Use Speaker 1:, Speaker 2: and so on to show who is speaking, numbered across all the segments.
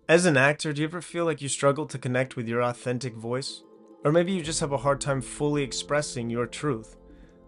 Speaker 1: As an actor, do you ever feel like you struggle to connect with your authentic voice? Or maybe you just have a hard time fully expressing your truth?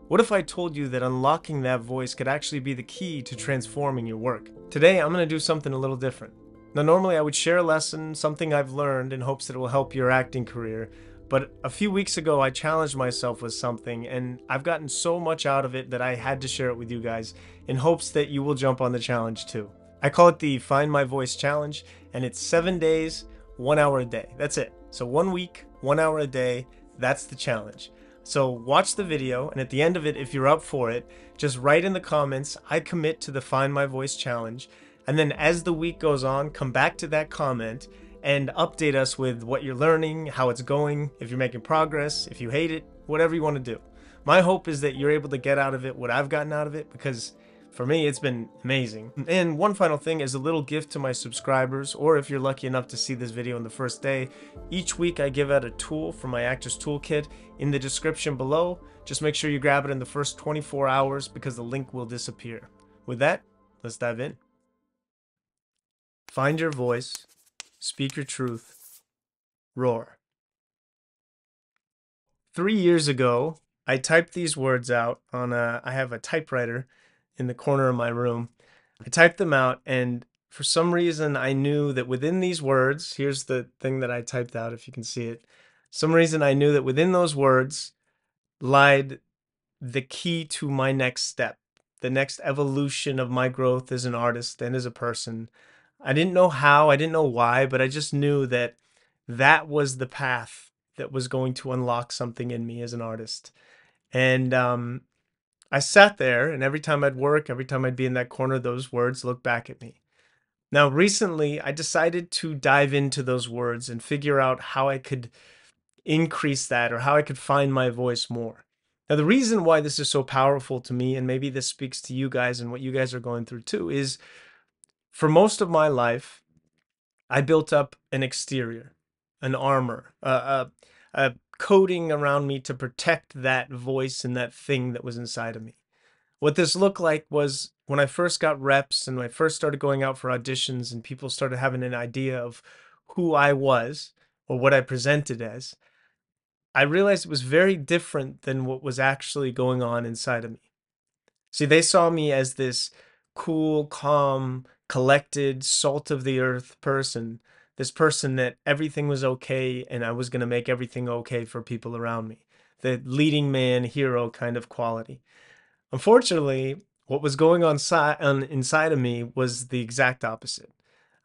Speaker 1: What if I told you that unlocking that voice could actually be the key to transforming your work? Today, I'm going to do something a little different. Now, normally I would share a lesson, something I've learned, in hopes that it will help your acting career. But a few weeks ago, I challenged myself with something, and I've gotten so much out of it that I had to share it with you guys in hopes that you will jump on the challenge too. I call it the Find My Voice Challenge, and it's 7 days, 1 hour a day. That's it. So 1 week, 1 hour a day, that's the challenge. So watch the video, and at the end of it, if you're up for it, just write in the comments, I commit to the Find My Voice Challenge. And then as the week goes on, come back to that comment and update us with what you're learning, how it's going, if you're making progress, if you hate it, whatever you want to do. My hope is that you're able to get out of it what I've gotten out of it, because for me, it's been amazing. And one final thing is a little gift to my subscribers, or if you're lucky enough to see this video on the first day, each week I give out a tool from my Actors Toolkit in the description below. Just make sure you grab it in the first 24 hours because the link will disappear. With that, let's dive in. Find your voice, speak your truth, roar. 3 years ago, I typed these words out on I have a typewriter in the corner of my room. I typed them out, and for some reason I knew that within these words, here's the thing that I typed out if you can see it. Some reason I knew that within those words lied the key to my next step, the next evolution of my growth as an artist and as a person. I didn't know how, I didn't know why, but I just knew that that was the path that was going to unlock something in me as an artist. And I sat there, and every time I'd work, every time I'd be in that corner, those words looked back at me. Now, recently, I decided to dive into those words and figure out how I could increase that, or how I could find my voice more. Now, the reason why this is so powerful to me, and maybe this speaks to you guys and what you guys are going through too, is for most of my life, I built up an exterior, an armor, a coating around me to protect that voice and that thing that was inside of me. What this looked like was when I first got reps and when I first started going out for auditions and people started having an idea of who I was or what I presented as, I realized it was very different than what was actually going on inside of me. See, they saw me as this cool, calm, collected, salt of the earth person, this person that everything was okay and I was going to make everything okay for people around me, the leading man, hero kind of quality. Unfortunately, what was going on inside of me was the exact opposite.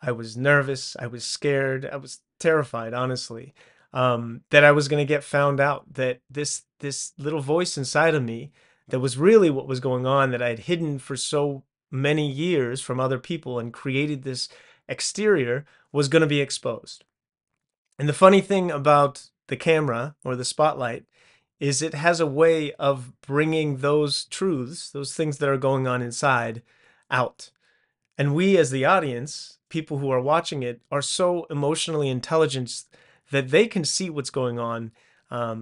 Speaker 1: I was nervous, I was scared, I was terrified, honestly, that I was going to get found out, that this little voice inside of me that was really what was going on, that I had hidden for so many years from other people and created this exterior, was going to be exposed. And the funny thing about the camera or the spotlight is it has a way of bringing those truths, those things that are going on inside, out. And we as the audience, people who are watching it, are so emotionally intelligent that they can see what's going on,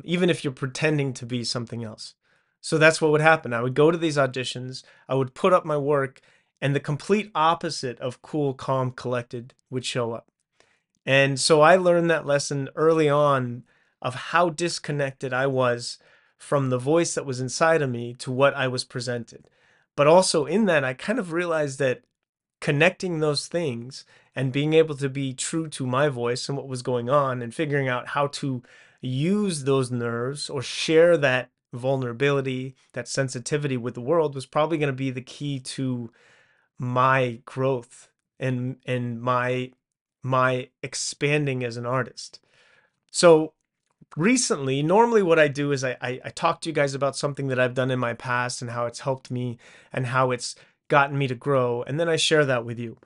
Speaker 1: even if you're pretending to be something else. So that's what would happen. I would go to these auditions, I would put up my work, and the complete opposite of cool, calm, collected would show up. And so I learned that lesson early on of how disconnected I was from the voice that was inside of me to what I was presented. But also in that, I kind of realized that connecting those things and being able to be true to my voice and what was going on and figuring out how to use those nerves or share that vulnerability, that sensitivity with the world was probably going to be the key to my growth and my expanding as an artist. So recently, normally what I do is I talk to you guys about something that I've done in my past and how it's helped me and how it's gotten me to grow, and then I share that with you.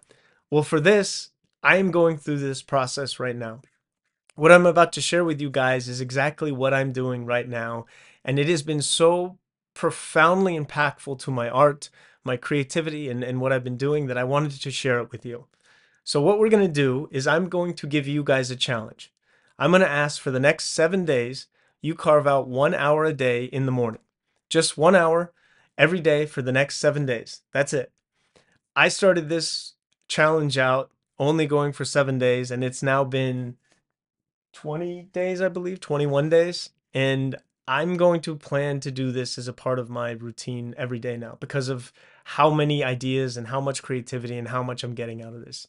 Speaker 1: Well, for this, I am going through this process right now. What I'm about to share with you guys is exactly what I'm doing right now, and it has been so profoundly impactful to my art, my creativity, and what I've been doing that I wanted to share it with you. So what we're going to do is I'm going to give you guys a challenge. I'm going to ask for the next 7 days, you carve out 1 hour a day in the morning. Just 1 hour every day for the next 7 days. That's it. I started this challenge out only going for 7 days, and it's now been 20 days, I believe, 21 days. And I'm going to plan to do this as a part of my routine every day now because of how many ideas and how much creativity and how much I'm getting out of this.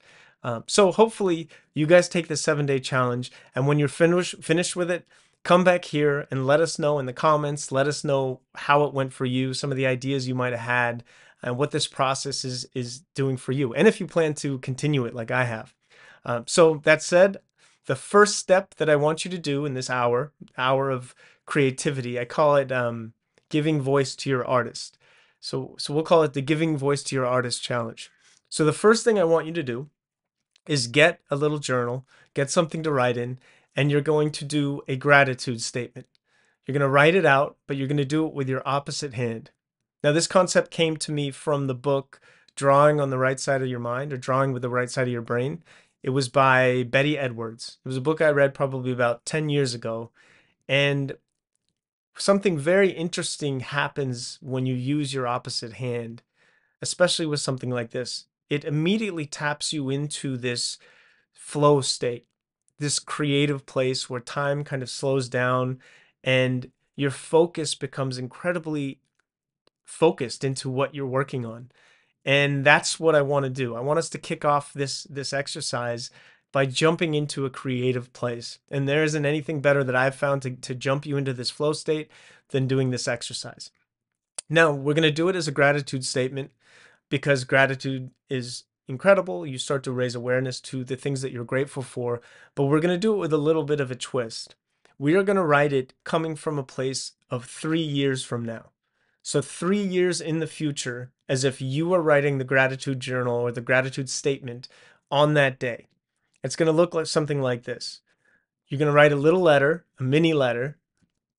Speaker 1: So hopefully you guys take the 7 day challenge, and when you're finished with it, come back here and let us know in the comments. Let us know how it went for you, some of the ideas you might have had, and what this process is doing for you, and if you plan to continue it like I have. So that said, the first step that I want you to do in this hour of creativity, I call it giving voice to your artist. So we'll call it the giving voice to your artist challenge. So the first thing I want you to do is get a little journal, get something to write in, and you're going to do a gratitude statement. You're going to write it out, but you're going to do it with your opposite hand. Now, this concept came to me from the book Drawing on the Right Side of Your Mind, or Drawing with the Right Side of Your Brain. It was by Betty Edwards. It was a book I read probably about 10 years ago. And something very interesting happens when you use your opposite hand, especially with something like this. It immediately taps you into this flow state, this creative place where time kind of slows down and your focus becomes incredibly focused into what you're working on. And that's what I want to do. I want us to kick off this exercise by jumping into a creative place. And there isn't anything better that I've found to jump you into this flow state than doing this exercise. Now, we're going to do it as a gratitude statement because gratitude is incredible. You start to raise awareness to the things that you're grateful for, but we're going to do it with a little bit of a twist. We are going to write it coming from a place of 3 years from now. So 3 years in the future, as if you were writing the gratitude journal or the gratitude statement on that day. It's going to look like something like this. You're going to write a little letter, a mini letter.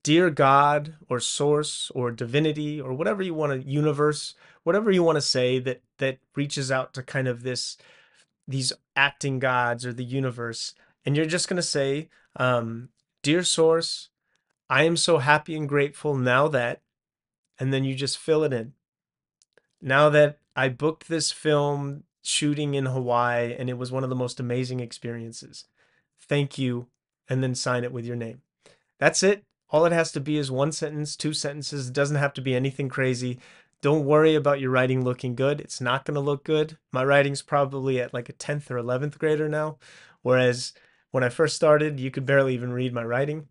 Speaker 1: Dear God or source or divinity or whatever you want to, universe, whatever you want to say that reaches out to kind of these acting gods or the universe. And you're just going to say, dear source, I am so happy and grateful now that, and then you just fill it in. Now that I booked this film shooting in Hawaii and it was one of the most amazing experiences. Thank you. And then sign it with your name. That's it. All it has to be is one sentence, 2 sentences. It doesn't have to be anything crazy. Don't worry about your writing looking good. It's not going to look good. My writing's probably at like a 10th or 11th grader now, whereas when I first started, you could barely even read my writing.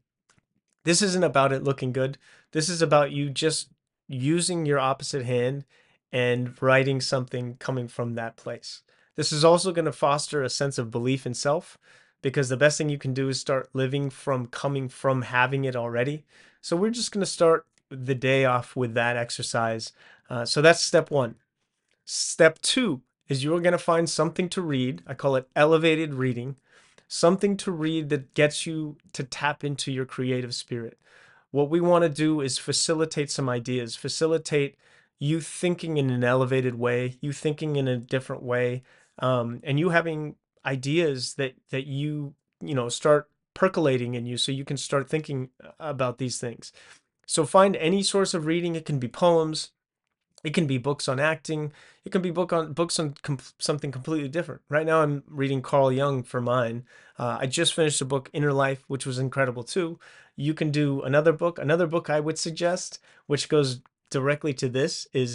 Speaker 1: This isn't about it looking good. This is about you just using your opposite hand and writing something coming from that place. This is also going to foster a sense of belief in self because the best thing you can do is start living from coming from having it already. So we're just going to start the day off with that exercise. So that's step one. Step two is you're going to find something to read. I call it elevated reading. Something to read that gets you to tap into your creative spirit. What we want to do is facilitate some ideas, facilitate you thinking in an elevated way, you thinking in a different way, and you having ideas that you start percolating in you so you can start thinking about these things. So find any source of reading. It can be poems, it can be books on acting. It can be books on something completely different. Right now, I'm reading Carl Jung for mine. I just finished the book Inner Life, which was incredible too. You can do another book. Another book I would suggest, which goes directly to this, is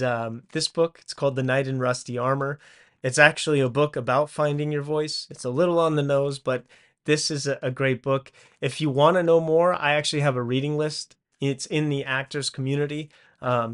Speaker 1: this book. It's called The Knight in Rusty Armor. It's actually a book about finding your voice. It's a little on the nose, but this is a great book. If you want to know more, I actually have a reading list. It's in the actors community.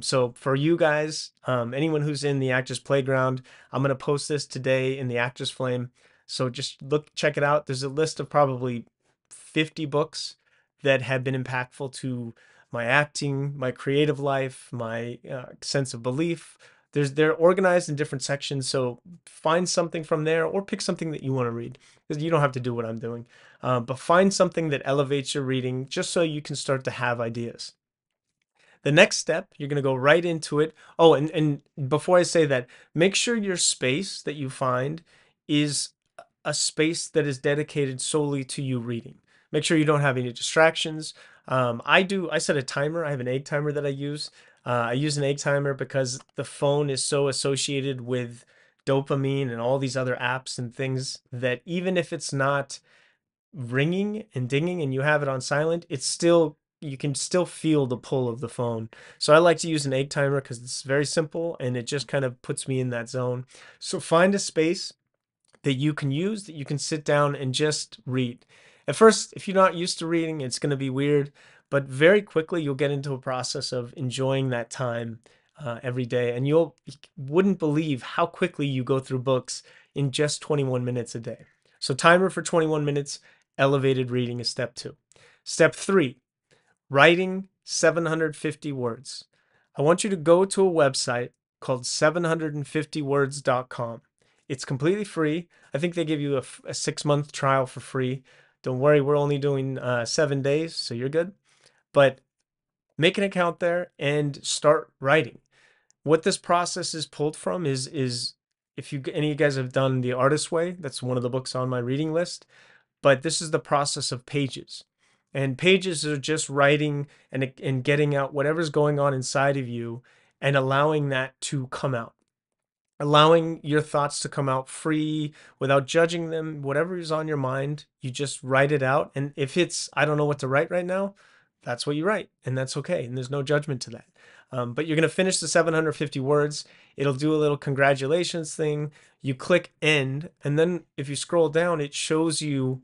Speaker 1: So for you guys, anyone who's in the Actors Playground, I'm going to post this today in the Actors Flame. So just check it out. There's a list of probably 50 books that have been impactful to my acting, my creative life, my sense of belief. They're organized in different sections. So find something from there or pick something that you want to read, because you don't have to do what I'm doing. But find something that elevates your reading just so you can start to have ideas. The next step, you're going to go right into it. Oh, and before I say that, make sure your space that you find is a space that is dedicated solely to you reading. Make sure you don't have any distractions. I set a timer. I have an egg timer that I use. I use an egg timer because the phone is so associated with dopamine and all these other apps and things that even if it's not ringing and dinging and you have it on silent, it's still, you can still feel the pull of the phone. So I like to use an egg timer because it's very simple and it just kind of puts me in that zone. So find a space that you can use, that you can sit down and just read. At first, if you're not used to reading, it's going to be weird, but very quickly you'll get into a process of enjoying that time every day, and you wouldn't believe how quickly you go through books in just 21 minutes a day. So timer for 21 minutes, elevated reading is step 2. Step 3, writing 750 words. I want you to go to a website called 750words.com. It's completely free. I think they give you a 6-month trial for free. Don't worry, we're only doing 7 days, so you're good. But make an account there and start writing. What this process is pulled from is if you any of you guys have done The Artist's Way, that's one of the books on my reading list. But this is the process of pages. And pages are just writing and getting out whatever's going on inside of you and allowing that to come out. Allowing your thoughts to come out free without judging them. Whatever is on your mind, you just write it out. And if it's, I don't know what to write right now, that's what you write. And that's okay. And there's no judgment to that. But you're going to finish the 750 words. It'll do a little congratulations thing. You click end. And then if you scroll down, it shows you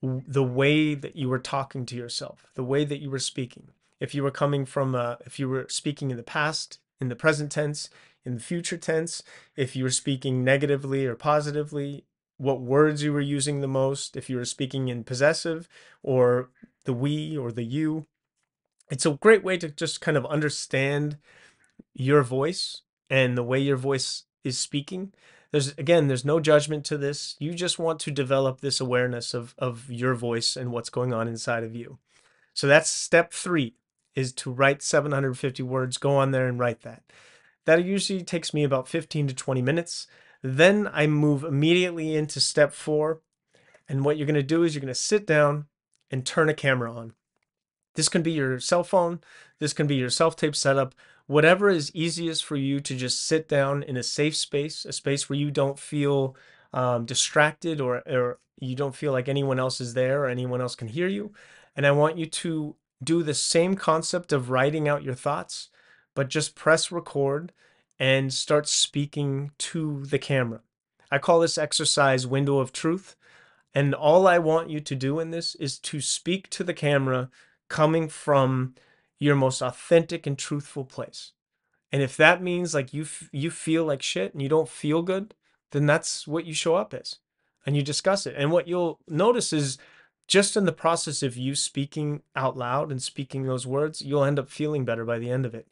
Speaker 1: the way that you were talking to yourself, the way that you were speaking. If you were coming from, if you were speaking in the past, in the present tense, in the future tense, if you were speaking negatively or positively, what words you were using the most, if you were speaking in possessive or the we or the you. It's a great way to just kind of understand your voice and the way your voice is speaking. There's no judgment to this. You just want to develop this awareness of your voice and what's going on inside of you. So that's step 3, is to write 750 words. Go on there and write that. That usually takes me about 15 to 20 minutes. Then I move immediately into step 4. And what you're going to do is you're going to sit down and turn a camera on. This can be your cell phone. This can be your self-tape setup. Whatever is easiest for you to just sit down in a safe space, a space where you don't feel distracted or you don't feel like anyone else is there or anyone else can hear you. And I want you to do the same concept of writing out your thoughts, but just press record and start speaking to the camera. I call this exercise window of truth. And all I want you to do in this is to speak to the camera coming from your most authentic and truthful place. And if that means like you feel like shit and you don't feel good, then that's what you show up as. And you discuss it. And what you'll notice is just in the process of you speaking out loud and speaking those words, you'll end up feeling better by the end of it.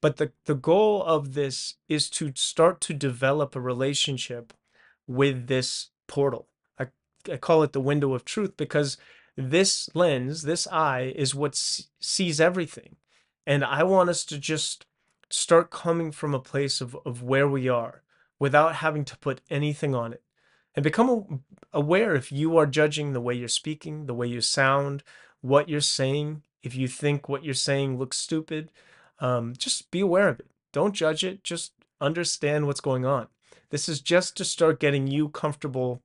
Speaker 1: But the goal of this is to start to develop a relationship with this portal. I call it the window of truth because this lens, this eye, is what sees everything. And I want us to just start coming from a place of where we are without having to put anything on it. And become aware if you are judging the way you're speaking, the way you sound, what you're saying. If you think what you're saying looks stupid, just be aware of it. Don't judge it. Just understand what's going on. This is just to start getting you comfortable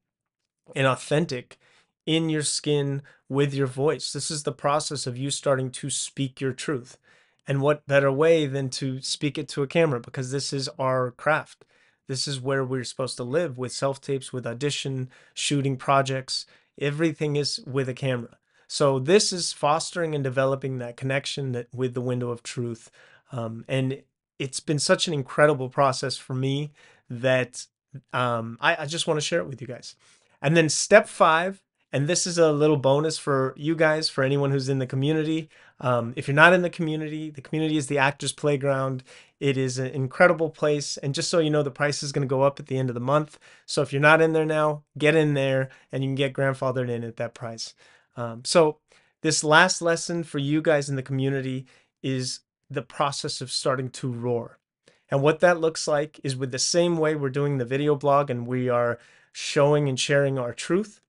Speaker 1: and authentic in your skin with your voice. This is the process of you starting to speak your truth. And what better way than to speak it to a camera, because this is our craft. This is where we're supposed to live, with self-tapes, with audition, shooting projects. Everything is with a camera. So this is fostering and developing that connection with the window of truth. And it's been such an incredible process for me that I just want to share it with you guys. And then step 5, and this is a little bonus for you guys, for anyone who's in the community. If you're not in the community is the Actors Playground. It is an incredible place. And just so you know, the price is going to go up at the end of the month. So if you're not in there now, get in there and you can get grandfathered in at that price. So this last lesson for you guys in the community is the process of starting to roar. And what that looks like is with the same way we're doing the video blog and we are showing and sharing our truth.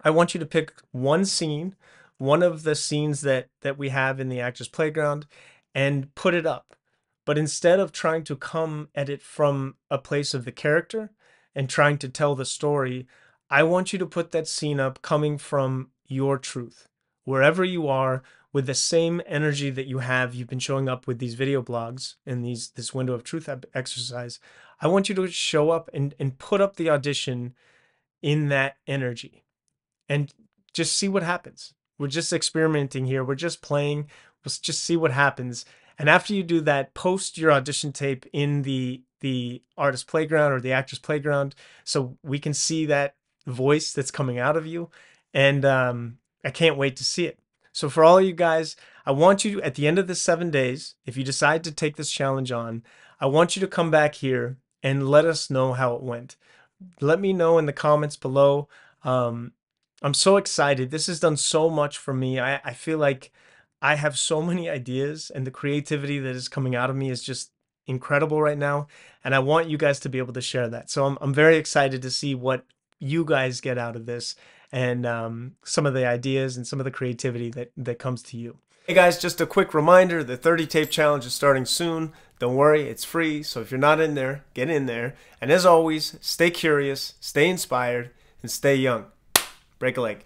Speaker 1: I want you to pick one scene, one of the scenes that we have in the Actors Playground, and put it up. But instead of trying to come at it from a place of the character, and trying to tell the story, I want you to put that scene up coming from your truth. Wherever you are, with the same energy that you have, you've been showing up with these video blogs and this window of truth exercise. I want you to show up and put up the audition in that energy and just see what happens. We're just experimenting here. We're just playing. Let's just see what happens. And after you do that, post your audition tape in the artist playground or the actors playground so we can see that voice that's coming out of you. And I can't wait to see it. So for all you guys, I want you to, at the end of the 7 days, if you decide to take this challenge on, I want you to come back here and let us know how it went. Let me know in the comments below. I'm so excited. This has done so much for me. I feel like I have so many ideas, and the creativity that is coming out of me is just incredible right now. And I want you guys to be able to share that. So I'm very excited to see what you guys get out of this, and some of the ideas and some of the creativity that comes to you. Hey guys, just a quick reminder, the 30 tape challenge is starting soon. Don't worry, it's free. So if you're not in there, get in there. And as always, stay curious, stay inspired, and stay young. Break a leg.